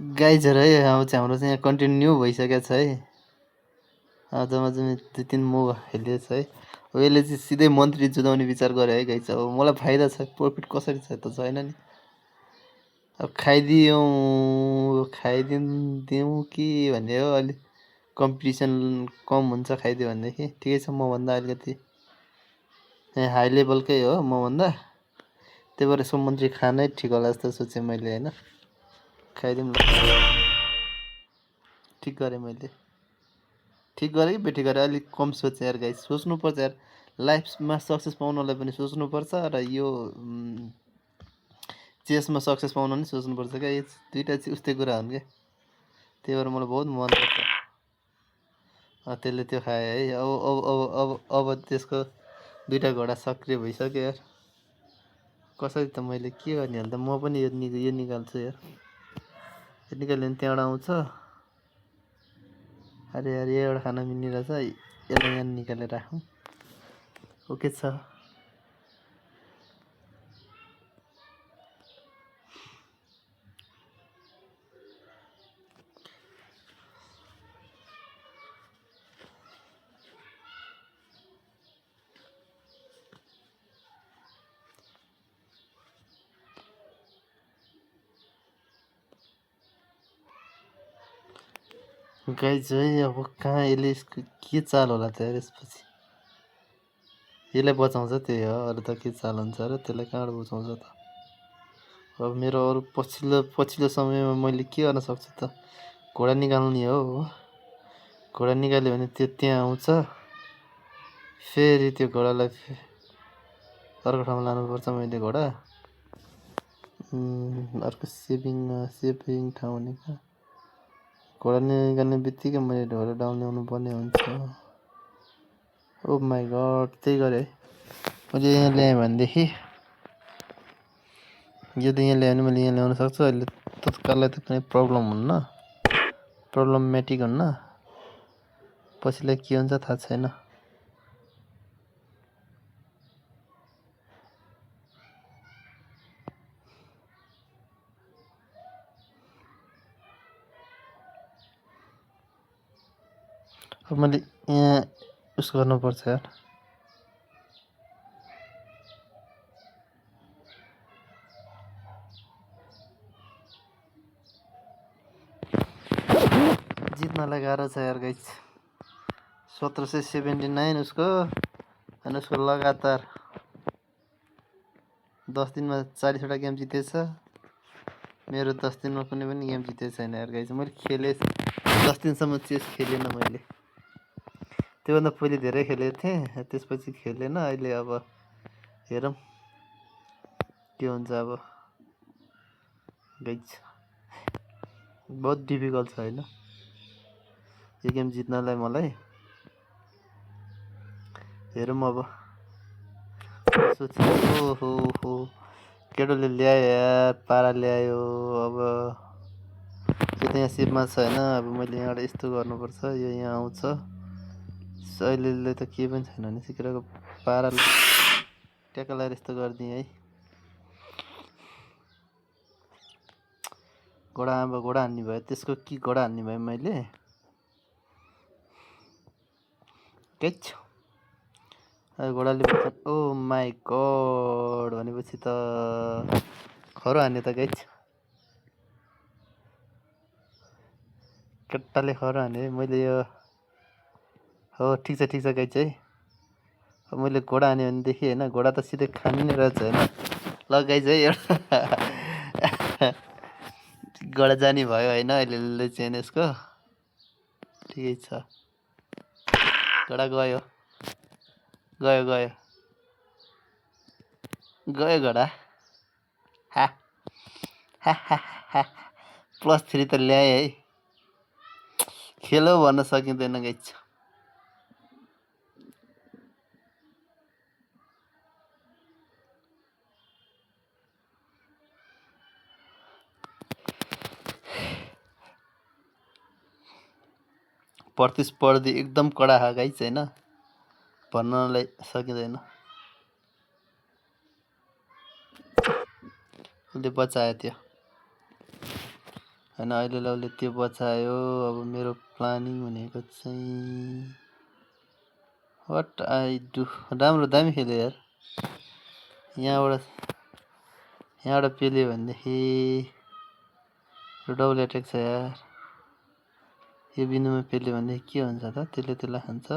गाइजहरू है अब चाहिँ हाम्रो चाहिँ यहाँ कन्टिन्यू भइसकेको छ है। जम्मा जम्मी 2-3 मुभ खेलिएको छ है। अब यसले चाहिँ सिधै मन्त्री जुधाउने विचार गरे है गाइज। अब मलाई फाइदा छ, प्रफिट कसरी छ त छैन नि। अब खाइदिउँ कि भन्ने हो। अलि कम्पिटिसन कम हुन्छ खाइदियो भनेदेखि। ठिकै छ, मभन्दा अलिकति हाई लेभलकै हो मभन्दा। त्यही भएर यसो मन्त्री खानै ठिक होला जस्तो सोचेँ मैले होइन। खाइदिउँ ल। ठिक गरेँ मैले। ठिक गरेँ कि बेठिक गरेँ अलिक कम सोचेँ यार गाइस। सोच्नुपर्छ यार, लाइफमा सक्सेस पाउनलाई पनि सोच्नुपर्छ र यो चेसमा सक्सेस पाउन पनि सोच्नुपर्छ क्या। यो दुइटा चाहिँ उस्तै कुरा हुन् क्या। त्यही भएर मलाई बहुत मन पर्छ। त्यसले त्यो खायो है। अब त्यसको दुइटा घोडा सक्रिय भइसक्यो यार। कसरी त मैले के गर्ने होला त। म पनि यो निकाल्छु यार। यो निकाल्यो भने त्यहाँबाट आउँछ। अरे यार यो एउटा खाना मिल्ने रहेछ। यसलाई यहाँ निकालेर राखौँ। ओके छ। गाइज है अब कहाँ यसले यसको के चाल होला त यार। यसपछि यसलाई बचाउँछ त्यही हो, अरू त के चाल हुन्छ र त्यसलाई कहाँबाट बचाउँछ त। अब मेरो अरू पछिल्लो समयमा मैले के गर्न सक्छु त। घोडा निकाल्ने हो। घोडा निकाल्यो भने त्यो त्यहाँ आउँछ। फेरि त्यो घोडालाई अर्को ठाउँमा लानुपर्छ मैले घोडा। अर्को सेभिङ ठाउँ भनेको घोडा निकाल्ने बित्तिकै मैले घोडा डाउन ल्याउनु पर्ने हुन्छ। ओ माई गड, त्यही गरेँ है मैले। यहाँ ल्याएँ भनेदेखि यो त यहाँ ल्यायो भने मैले यहाँ ल्याउन सक्छु। अहिले तत्काललाई त कुनै प्रब्लम हुन्न, प्रब्लमेटिक हुन्न। पछिलाई के हुन्छ थाहा छैन। अब मैले यहाँ उस गर्नुपर्छ यार। जित्नलाई गाह्रो छ यार गाइस। 1779 उसको, अनि उसको लगातार 10 दिनमा 40वटा गेम जितेछ। मेरो 10 दिनमा कुनै पनि गेम जितेको छैन यार गाइस। मैले खेलेँ 10 दिनसम्म चेस खेलेन मैले। त्योभन्दा पहिले धेरै खेलेको थिएँ, त्यसपछि खेलेन। अहिले अब हेरौँ के हुन्छ अब गाइस। बहुत डिफिकल्ट छ होइन यो गेम जित्नलाई मलाई। हेरौँ अब। सोचे हो केटोले ल्यायो यार, पारा ल्यायो। अब यो त यहाँ सिपमा छ होइन। अब मैले यहाँबाट यस्तो गर्नुपर्छ, यो यहाँ आउँछ। अहिलेले त केही पनि छैन भने सिकेरको पारा ट्याक्क लगाएर यस्तो गरिदिएँ है। घोडा हान्ने भयो। त्यसको कि घोडा हान्ने भयो मैले। केच घोडाले ओ माई गड भनेपछि त खरो हान्यो त गाइस। केटाले खरो हान्यो है। मैले यो हो ठिक छ गाइस है। अब मैले घोडा हान्यो भनेदेखि होइन, घोडा त सिधै खाने नै रहेछ होइन। ल गाइस है एउटा घोडा जाने भयो होइन अहिले चाहिँ यसको। ठिकै छ, घोडा गयो घोडा। हा +3 त ल्याएँ है। खेलो भन्न सकिँदैन गाइस। प्रतिस्पर्धी एकदम कडा हा गाइस होइन, भन्नलाई सकिँदैन। उसले बचायो त्यो। होइन अहिले उसले त्यो बचायो। अब मेरो प्लानिङ भनेको चाहिँ वाट आई डु। राम्रो दामी खेल्यो यार। यहाँबाट पेल्यो भनेदेखि डबल एट्याक छ यार। यो बिन्दुमा पेल्यो भनेदेखि के हुन्छ त? त्यसलाई खान्छ,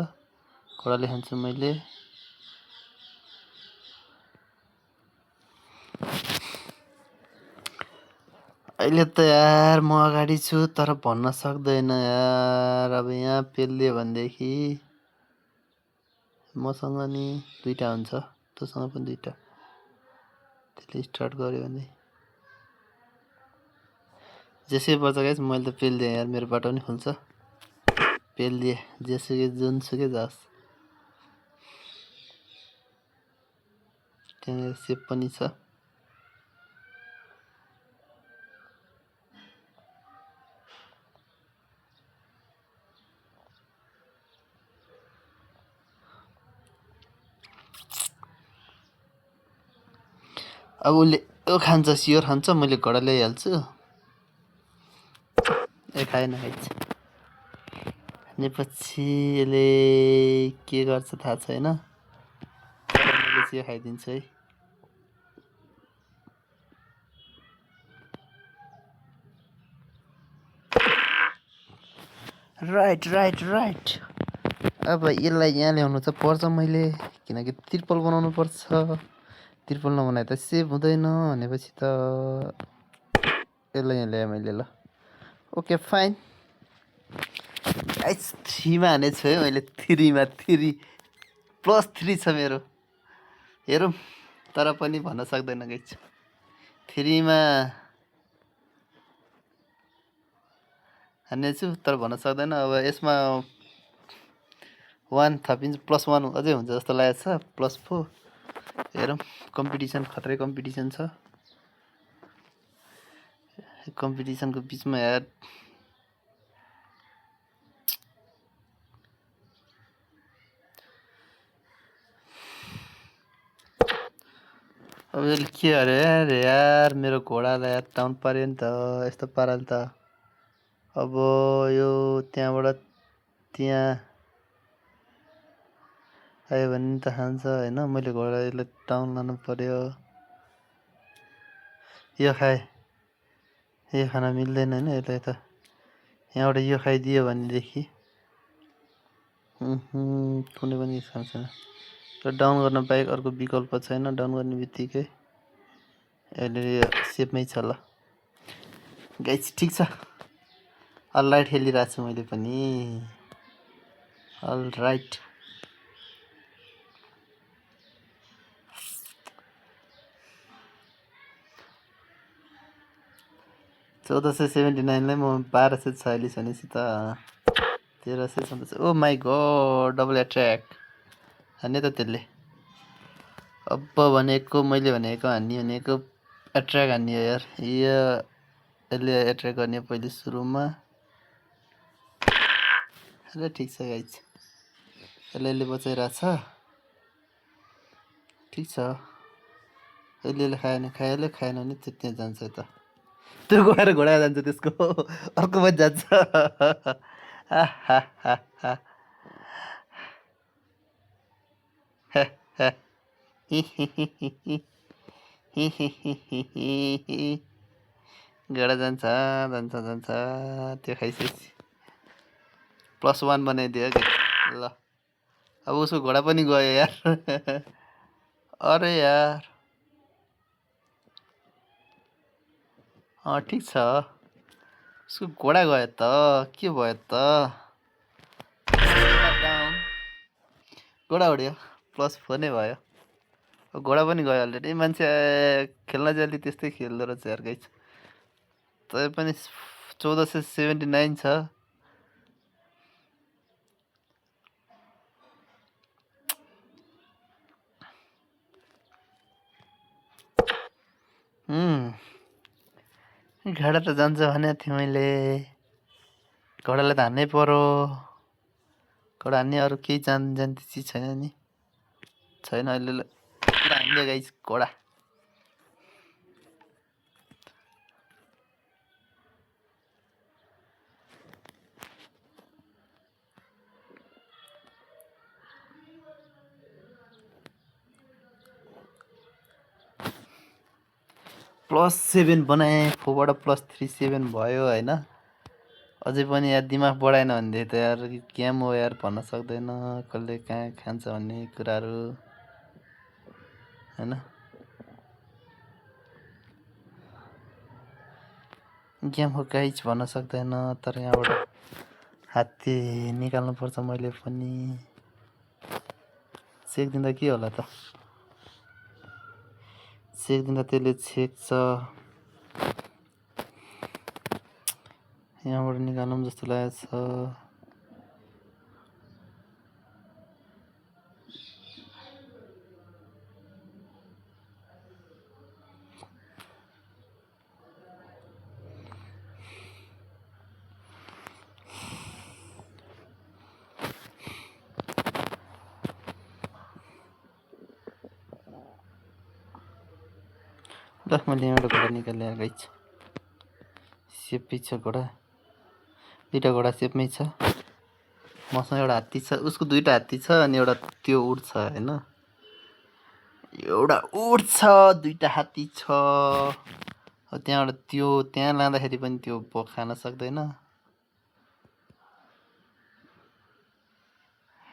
घोडाले खान्छु मैले। अहिले त यार म अगाडि छु तर भन्न सक्दैन यार। अब यहाँ पेल्यो भनेदेखि मसँग नि 2टा हुन्छ, तँसँग पनि 2टा। त्यसले स्टार्ट गर्यो भने जेसुकै पर्छ गाइस, मैले त पेलिदिएँ यार। मेरो बाटो पनि खुल्छ, पेलिदिएँ। जेसुकै जुनसुकै जाओस्। त्यहाँनिर सेप पनि छ। अब उसले खान्छ, स्योर खान्छ। मैले घोडा ल्याइहाल्छु। खाएन गाइस। भनेपछि यसले के गर्छ थाहा छैन। मैले चाहिँ खाइदिन्छु है। राइट। अब यसलाई यहाँ ल्याउनु चाहिँ पर्छ मैले, किनकि त्रिपल बनाउनु पर्छ। त्रिपल नबनाए त सेभ हुँदैन। भनेपछि त यसलाई यहाँ ल्याएँ मैले। ल ओके फाइन गाइस, 3मा हानेछु है मैले। 3मा 3+3 छ मेरो। हेरौँ, तर पनि भन्न सक्दैन गाइस। 3मा हान्नेछु तर भन्न सक्दैन। अब यसमा 1 थपिन्छ, +1 अझै हुन्छ जस्तो लागेको छ। +4 हेरौँ। कम्पिटिसन, खत्रै कम्पिटिसन छ। कम्पिटिसनको बिचमा यार अब यसले के अरे यार, मेरो घोडालाई यार डाउन पार्यो नि त। यस्तो पाराले त अब यो त्यहाँबाट त्यहाँ आयो भने त खान्छ होइन। मैले घोडालाई डाउन लानु पर्यो। यो खाए, यो खान मिल्दैन होइन यसलाई त। यहाँबाट यो खाइदियो भनेदेखि कुनै पनि खान्छ। र डाउन गर्न बाहेक अर्को विकल्प छैन। डाउन गर्ने बित्तिकै अहिले सेपमै छ। ल गाइस ठिक छ। अलराइट खेलिरहेको छु मैले पनि। अलराइट। 1479लाई म 1246 भनेपछि त 1376। ओ माई गॉड, डबल एट्याक हान्ने त त्यसले। अब भनेको मैले भनेको हान्ने भनेको एट्र्याक हान्ने हो यार। यसले एट्र्याक गर्ने पहिले सुरुमा। र ठिक छ गाइस, यसले बचाइरहेछ। ठिक छ। यसले खाएन भने त्यो त्यहाँ जान्छ त। त्यो गएर घोडा जान्छ, त्यसको अर्को पनि जान्छ। घोडा जान्छ। त्यो खाइसकेपछि +1 बनाइदियो कि। ल अब उसको घोडा पनि गयो यार। अरे यार ठिक छ। उसको घोडा गयो त के भयो त? घोडा उड्यो, +4 नै भयो। घोडा पनि गयो अलरेडी। मान्छे खेल्न जाली त्यस्तै खेल्दो रहेछ यार गाइस। तै पनि 1479 छ। घोडा त जान्छ भनेको थिएँ मैले। घोडालाई त हान्नै पर्यो। घोडा हान्ने अरू केही जान्ने चिज छैन नि। छैन अहिले। हान्यो गाइस घोडा। +7 बनाएँ, 4 बाट +3 7 भयो होइन। अझै पनि यार दिमाग बढाएन भनेदेखि त यार गेम हो यार भन्न सक्दैन, कसले कहाँ खान्छ भन्ने कुराहरू होइन। गेम हो गाइज भन्न सक्दैन, तर यहाँबाट हात्ती निकाल्नुपर्छ मैले पनि। छेकिदिँदा के होला त, छेकिदिँदा त्यसले छेक्छ। यहाँबाट निकालौँ जस्तो लागेको छ। ल मैले यहाँबाट घोडा निकालेँ गाइज, सेपै छ घोडा, दुईवटा घोडा सेपमै छ। मसँग एउटा हात्ती छ, उसको दुईवटा हात्ती छ अनि एउटा त्यो उठ छ होइन, एउटा उठ छ, दुईवटा हात्ती छ। त्यहाँबाट त्यो त्यहाँ लाँदाखेरि पनि त्यो खान सक्दैन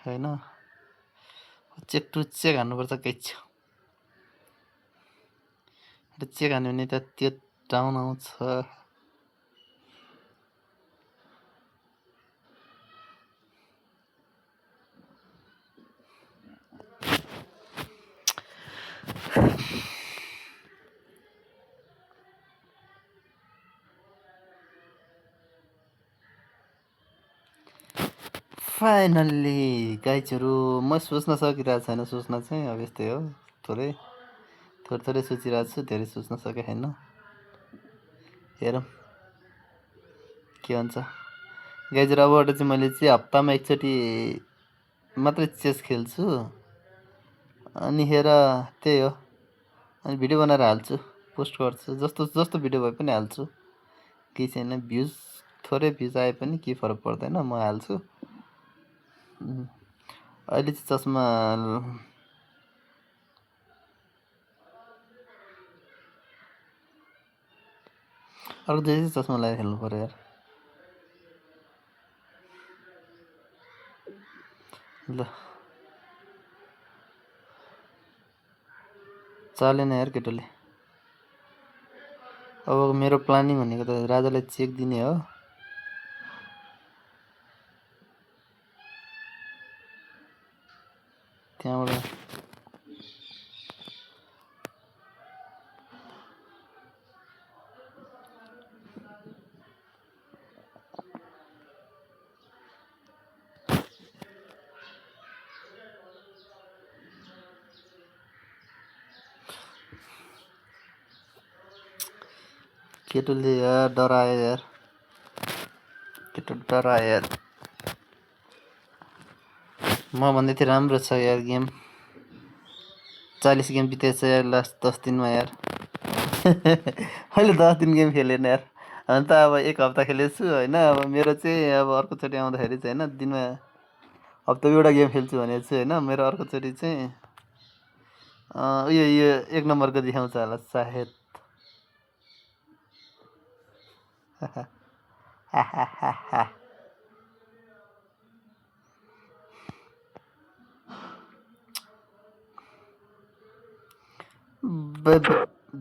होइन, चेक टु चेक हान्नुपर्छ गाइज। चेक हान्यो भने त त्यो डाउन आउँछ। फाइनल्ली गाइजहरू म सोच्न सकिरहेको छैन, सोच्न चाहिँ अब यस्तै हो, थोरै थोरै सोचिरहेको छु, धेरै सोच्न सकेको छैन। हेरौँ के हुन्छ गाइजहरू। अबबाट चाहिँ मैले चाहिँ हप्तामा एकचोटि मात्रै चेस खेल्छु अनि हेर त्यही हो, अनि भिडियो बनाएर हाल्छु, पोस्ट गर्छु, जस्तो जस्तो भिडियो भए पनि हाल्छु, केही छैन। भ्युज थोरै भ्युज आए पनि केही फरक पर्दैन, म हाल्छु। अहिले चाहिँ चस्मा अर्को चाहिँ चस्मा लगाएर खेल्नु पऱ्यो यार। ल चालेन यार केटोले। अब मेरो प्लानिङ भनेको त राजालाई चेक दिने हो, त्यहाँबाट केटोले यार डरायो यार, केटो डरायो यार। म भन्दै थिएँ राम्रो छ यार गेम, 40 गेम बितेछ यार लास्ट 10 दिनमा यार। अहिले 10 दिन गेम खेलेन यार, अन्त अब 1 हप्ता खेलेछु होइन। अब मेरो चाहिँ अब अर्कोचोटि आउँदाखेरि चाहिँ होइन, दिनमा हप्तामा एउटा गेम खेल्छु भनेको छु होइन। मेरो अर्कोचोटि चाहिँ यो 1 नम्बरको देखाउँछ होला सायद।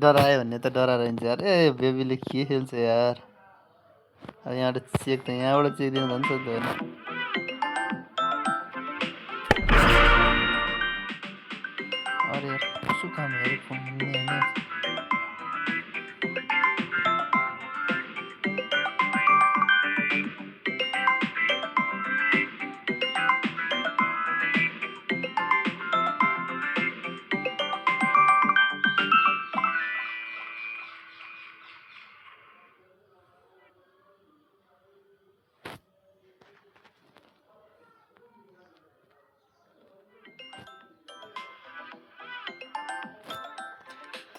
डरायो भन्ने त डराएर हिँड्छ यार। ए बेबीले के खेल्छ यार, अब यहाँबाट चेक त यहाँबाट चेक दिनु भन्छ त होइन। अरे यार कसो काम हेरेँ फोन भन्ने होइन।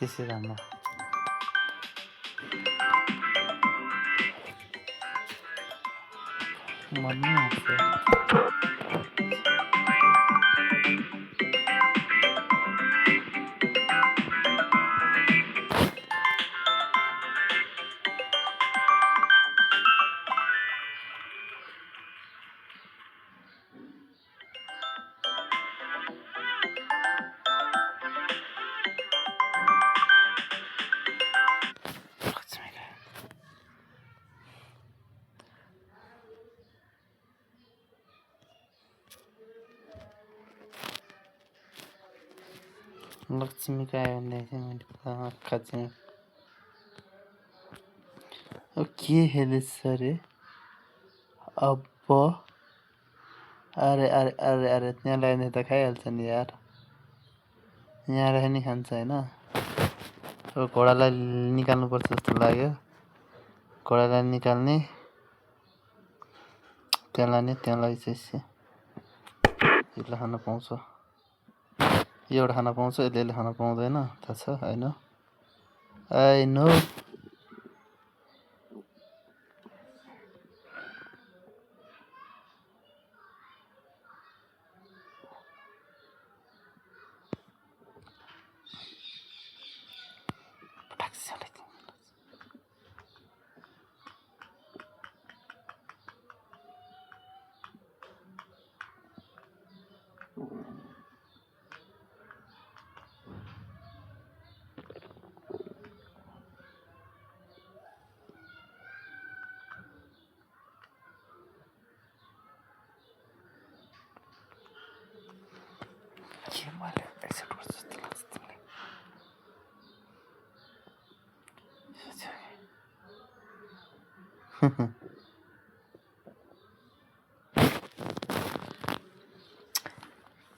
त्यसै राम्रो मन नै आउँछ। लक्ष्मीको आयो भनेदेखि मैले आँखा चाहिँ अब के हेर्दैछ अरे अब अरे अरे अरे अरे त्यहाँ ल्यायो भने त खाइहाल्छ नि यार यहाँ रहे नि खान्छ होइन अब घोडालाई निकाल्नुपर्छ जस्तो लाग्यो घोडालाई निकाल्ने त्यहाँ लाने त्यहाँ लगाइसकेपछि यसले खान पाउँछ यो एउटा खान पाउँछ यसले खान पाउँदैन थाहा छ होइन आई नो के मैले एक्सेप्ट गर्छु जस्तो लाग्छ तिमीलाई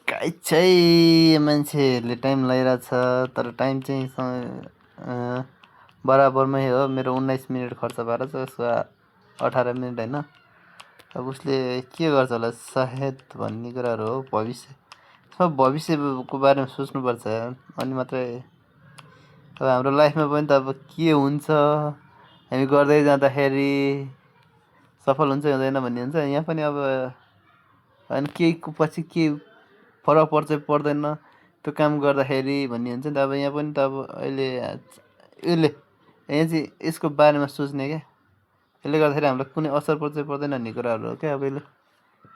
काहीँ चाहिँ मान्छेहरूले टाइम लगाइरहेछ तर टाइम चाहिँ बराबरमै हो मेरो 19 मिनट खर्च भएर छ यसको 18 मिनट होइन अब उसले के गर्छ होला सायद भन्ने कुराहरू हो भविष्य सब भविष्यको बारेमा सोच्नुपर्छ अनि मात्रै अब हाम्रो लाइफमा पनि त अब के हुन्छ हामी गर्दै जाँदाखेरि सफल हुन्छ हुँदैन भन्ने हुन्छ यहाँ पनि अब होइन केहीको पछि के फरक पर्छ पर्दैन त्यो काम गर्दाखेरि भन्ने हुन्छ नि त अब यहाँ पनि त अब अहिले यसले यहाँ चाहिँ यसको बारेमा सोच्ने क्या यसले गर्दाखेरि हामीलाई कुनै असर पर्छ पर्दैन भन्ने कुराहरू हो क्या अब यसले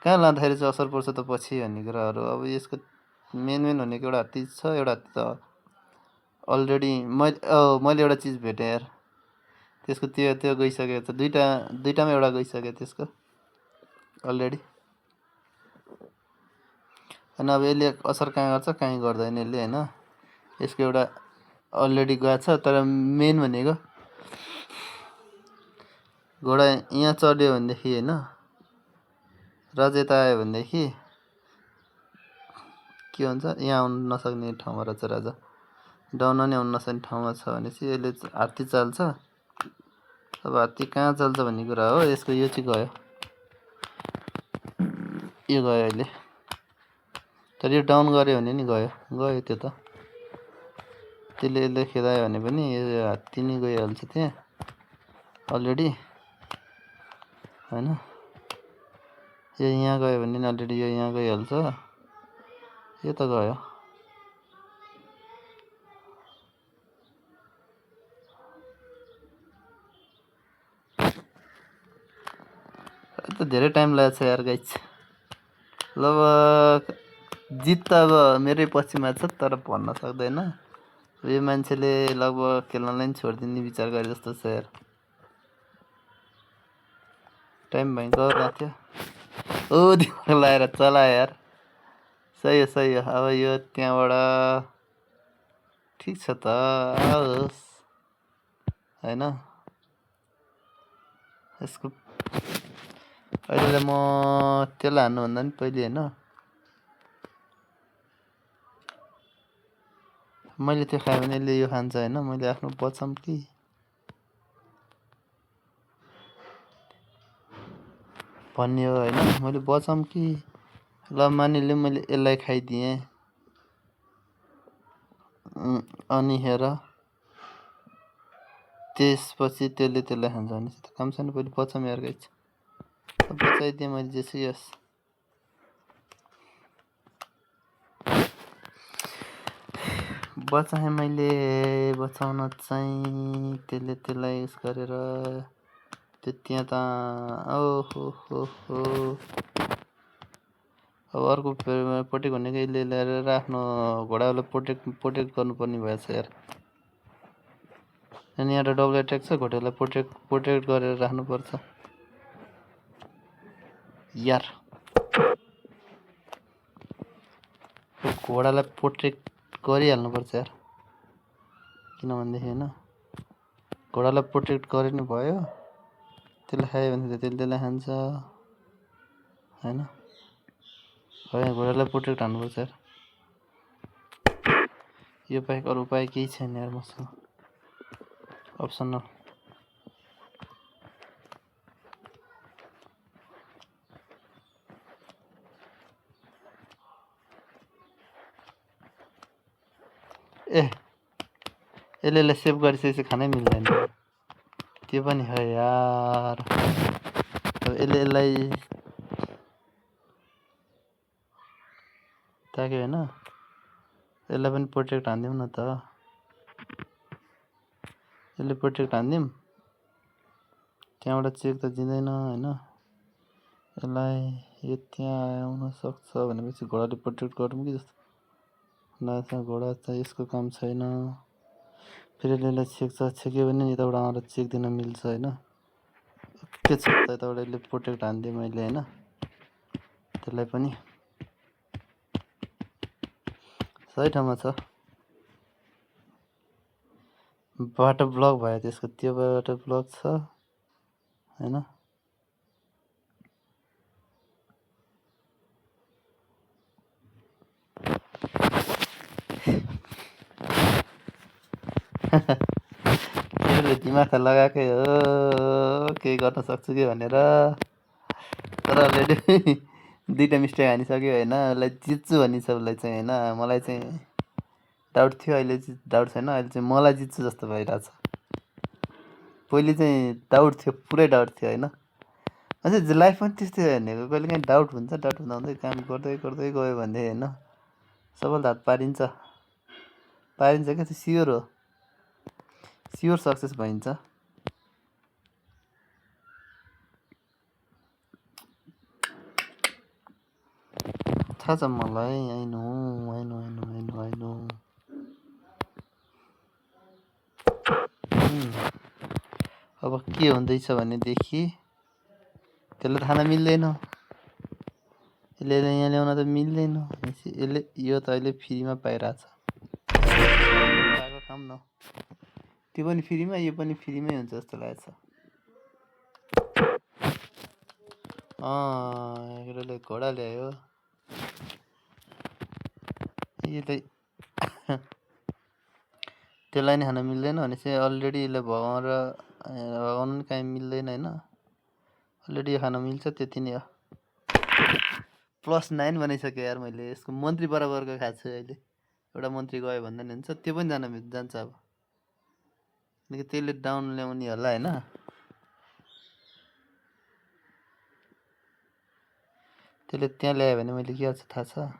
कहाँ लाँदाखेरि चाहिँ असर पर्छ त पछि भन्ने कुराहरू अब यसको मेन भनेको एउटा हात्ती छ एउटा हात्ती त अलरेडी मैले एउटा चिज भेटेँ यार त्यसको त्यो गइसकेको छ दुइटामा एउटा गइसक्यो त्यसको अलरेडी अनि अब यसले असर कहाँ गर्छ कहीँ गर्दैन यसले होइन यसको एउटा अलरेडी गएको छ तर मेन भनेको घोडा यहाँ चढ्यो भनेदेखि होइन राजा यता आयो भनेदेखि के हुन्छ यहाँ आउनु नसक्ने ठाउँमा रहेछ राजा डाउन नि आउनु नसक्ने ठाउँमा छ भनेपछि यसले हात्ती चाल्छ अब हात्ती कहाँ चाल्छ भन्ने कुरा हो यसको यो चाहिँ गयो यो गयो अहिले तर यो डाउन गऱ्यो भने नि गयो त्यो त त्यसले यसले खेदायो भने पनि यो हात्ती नै गइहाल्छ त्यहाँ अलरेडी होइन यो यहाँ गयो भने नि अलरेडी यो यहाँ गइहाल्छ यो त गयो त धेरै टाइम लागेको छ यार गाइस ल जित त अब मेरै पक्षमा छ तर भन्न सक्दैन यो मान्छेले लगभग खेल्नलाई नि छोडिदिने विचार गरे जस्तो छ यार टाइम भयङ्कर लाग्थ्यो ओ दिमाग लगाएर चला यार सही हो अब यो त्यहाँबाट ठिक छ त आओस् होइन यसको अहिले म त्यसलाई हान्नुभन्दा नि पहिले होइन मैले त्यो खाएँ भने यसले यो खान्छ होइन मैले आफ्नो बचाऊँ कि भन्ने हो होइन मैले बचाऊँ कि ल मानिलिउँ मैले यसलाई खाइदिएँ अनि हेर त्यसपछि त्यसले त्यसलाई खान्छ भने त काम छैन पहिले बचाऊँ यार गाइस बचाइदिएँ मैले जेसुकै होस् बचाएँ मैले बचाउन चाहिँ त्यसले त्यसलाई उस गरेर त्यो त्यहाँ त ओहो अब अर्को प्रोटेक्ट भनेको यसले ल्याएर आफ्नो घोडालाई प्रोटेक्ट गर्नुपर्ने भएछ यार अनि यहाँ डबल एट्याक छ घोडालाई प्रोटेक्ट गरेर राख्नुपर्छ यार घोडालाई प्रोटेक्ट गरिहाल्नुपर्छ यार, किनभनेदेखि होइन घोडालाई प्रोटेक्ट गरे नि भयो। त्यसले खायो भने त त्यसलाई खान्छ होइन। घोडालाई प्रोटेक्ट हान्नुपर्छ यार। यो बाहेक अरू उपाय केही छैन यार मसँग अप्सनल। यसले सेभ गरिसकेपछि खानै मिल्दैन त्यो पनि है यार। यसले यसलाई ताक्यो होइन, यसलाई पनि प्रोटेक्ट हानिदिउँ न त। यसले प्रोटेक्ट हानिदिउँ, त्यहाँबाट चेक त दिँदैन होइन। यसलाई यो त्यहाँ आउन सक्छ भनेपछि घोडाले प्रोटेक्ट गरौँ कि जस्तो लाग्छ। घोडा त यसको काम छैन। फेरि यसलाई छेक्यो भने यताबाट आएर चेक दिन मिल्छ होइन। के छ त यताबाट यसले प्रोटेक्ट हानिदिएँ मैले होइन। त्यसलाई पनि सही ठाउँमा छ। बाटो ब्लक भयो त्यसको, त्यो बाटो ब्लक छ होइन। दिमाग लगाएकै हो केही गर्न सक्छु कि भनेर, तर अलरेडी दुईवटा मिस्टेक हानिसक्यो होइन। उसलाई जित्छु भन्ने छ उसलाई चाहिँ होइन। मलाई चाहिँ डाउट थियो, अहिले चाहिँ डाउट छैन। अहिले चाहिँ मलाई जित्छु जस्तो भइरहेछ। पहिले चाहिँ डाउट थियो, पुरै डाउट थियो होइन। अझै लाइफ पनि त्यस्तै हो भनेको, कहिले काहीँ डाउट हुन्छ, डाउट हुँदा हुँदै काम गर्दै गर्दै गयो भने होइन सफलता हात पारिन्छ क्या। त्यो स्योर हो, स्योर सक्सेस भइन्छ। थाहा छ मलाई, आई नो। अब के हुँदैछ भनेदेखि त्यसले खाना मिल्दैन, यसले यहाँ ल्याउन त मिल्दैन। यसले यो त अहिले फ्रीमा पाइरहेछ, खाम न। त्यो पनि फ्रीमा, यो पनि फ्रीमै हुन्छ जस्तो लागेछ। केटाले घोडा ल्यायो, यसलाई त्यसलाई नि खान मिल्दैन भनेपछि अलरेडी यसले भगाउनु नि काहीँ मिल्दैन होइन। अलरेडी यो खान मिल्छ, त्यति नै हो। +9 बनाइसक्यो यार मैले। यसको मन्त्री बराबरको खाएको छु अहिले। एउटा मन्त्री गयो भन्दा नि हुन्छ, त्यो पनि जान्छ अब, किनकि त्यसले डाउन ल्याउने होला होइन। त्यसले त्यहाँ ल्यायो भने मैले के गर्छु थाहा छ?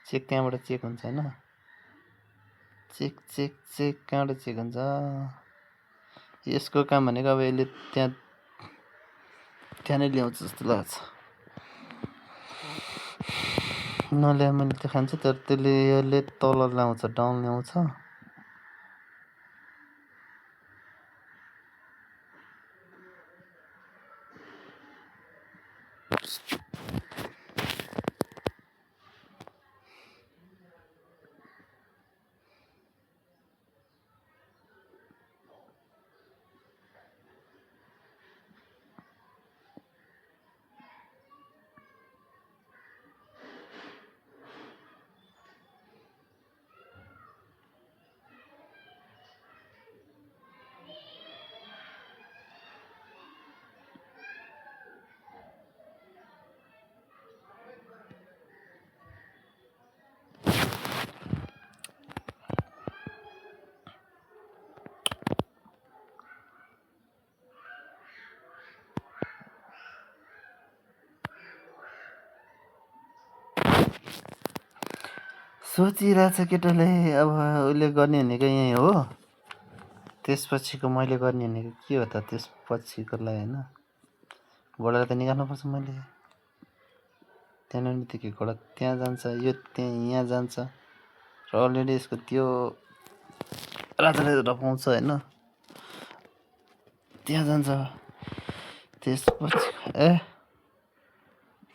चेक त्यहाँबाट चेक हुन्छ होइन। चेक कहाँबाट चेक हुन्छ? यसको काम भनेको अब यसले त्यहाँ नै ल्याउँछ जस्तो लाग्छ। नल्याए मैले त्यो खान्छु, तर यसले तल ल्याउँछ, डाउन ल्याउँछ। सोचिरहेछ केटाले, अब उसले गर्ने भनेको यहीँ हो। त्यसपछिको मैले गर्ने भनेको के हो त? त्यसपछिकोलाई होइन, घोडालाई त निकाल्नुपर्छ मैले। त्यहाँनिर त्यो घोडा त्यहाँ जान्छ, यो यहाँ जान्छ, र अलरेडी यसको त्यो राजाले रपाउँछ होइन, त्यहाँ जान्छ। त्यसपछि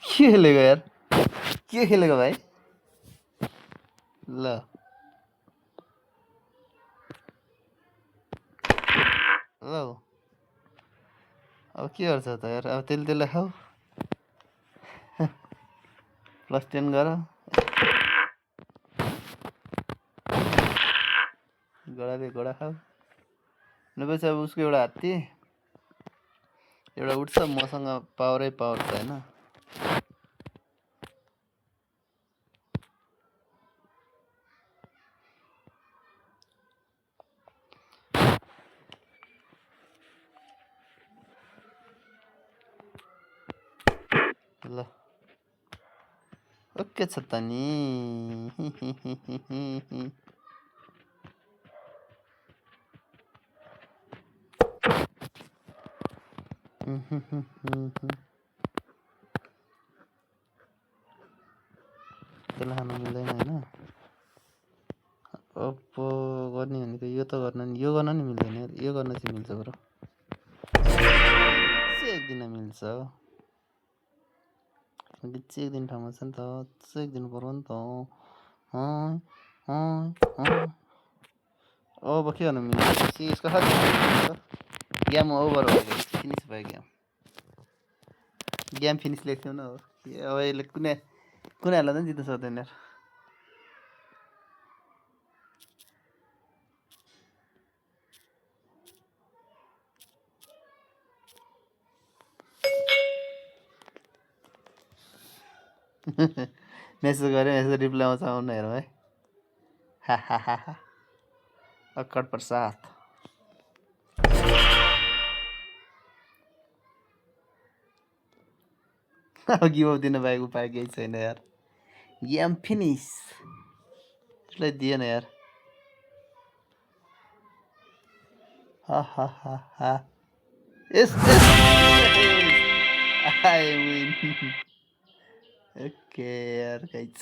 के खेलेको यार, के खेलेको भाइ? ल ल अब के गर्छ त यार अब त्यसले खाऊ +10 गर गोडाले गोडा खाऊ नभएपछि अब उसको एउटा हात्ती एउटा उठ्छ मसँग पावरै पावर छ होइन ल ओके छ त नि त्यसलाई खानु मिल्दैन होइन अब गर्ने भनेको यो त गर्न नि यो गर्न नि मिल्दैन यार यो गर्न चाहिँ मिल्छ बरु चेक्दिन मिल्छ चेक्दिने ठाउँमा छ नि त चेक्दिनु पर्यो नि त अब के गर्नु मिल्छ यसको गेम ओभर भयो फिनिस भयो गेम फिनिस लेख्थ्यौ न अब यसले कुनैहरूलाई पनि जित्नु सक्दैन यार मेसेज गऱ्यो मेसेज रिप्लाई आउँछ आउनु हेरौँ है हा अक्कड प्रसाद गिभ दिनु बाहेक उपाय केही छैन यार गेम फिनिस उसलाई दिएन यार हा यस आई विन ओके यार गाइज